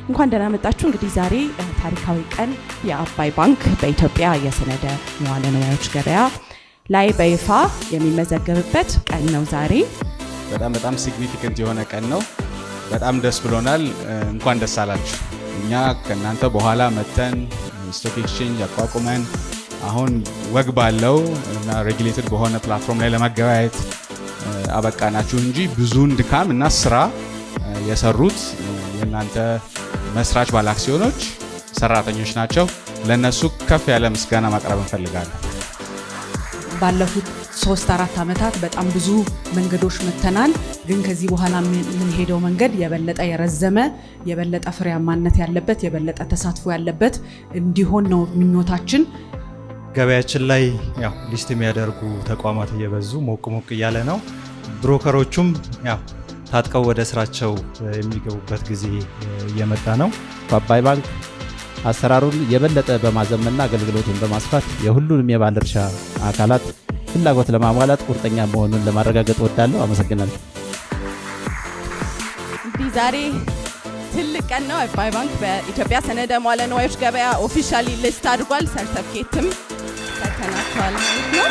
እንኳን ደህና መጣችሁ። እንግዲህ ዛሬ ታሪካዊ ቀን የአባይ ባንክ በኢትዮጵያ የሰነደ መዋለ ንዋዮች ገበያ ላይ በይፋ የሚመዘገብበት ቀን ነው ዛሬ። በጣም ሲግኒፊካንት የሆነ ቀን ነው። በጣም ደስ ብሎናል። እንኳን ደስ አላችሁ። እኛ ከእናንተ በኋላ መተን ስቶክ ኤክስቼንጅ አቋቁመን አሁን ወግ ባለው እና ሬጉሌትድ በሆነ ፕላትፎርም ላይ ለማገበያየት አበቃናችሁ እንጂ ብዙን ድካም እና ስራ የሰሩት የእናንተ መስራች ባለ አክሲዮኖች ሰራተኞች ናቸው። ለነሱ ከፍ ያለ ምስጋና ማቅረብ እንፈልጋለን። ባለፉት 3-4 ዓመታት በጣም ብዙ መንገዶች መተናል። ግን ከዚህ በኋላ የምንሄደው መንገድ የበለጠ የረዘመ የበለጠ ፍሬያማነት ያለበት የበለጠ ተሳትፎ ያለበት እንዲሆን ነው ምኞታችን። ገበያችን ላይ ያው ሊስት የሚያደርጉ ተቋማት እየበዙ ሞቅ እያለ ነው። ብሮከሮቹም ያው ታጥቀው ወደ ስራቸው የሚገቡበት ጊዜ እየመጣ ነው። አባይ ባንክ አሰራሩን የበለጠ በማዘመንና አገልግሎቱን በማስፋት የሁሉንም የባለድርሻ አካላት ፍላጎት ለማሟላት ቁርጠኛ መሆኑን ለማረጋገጥ እወዳለሁ። አመሰግናለሁ። እንግዲህ ዛሬ ትልቅ ቀን ነው። አባይ ባንክ በኢትዮጵያ ሰነደ መዋለ ንዋዮች ገበያ ኦፊሻሊ ሊስት አድርጓል። ሰርተፍኬትም ሰጥተናቸዋል ማለት ነው።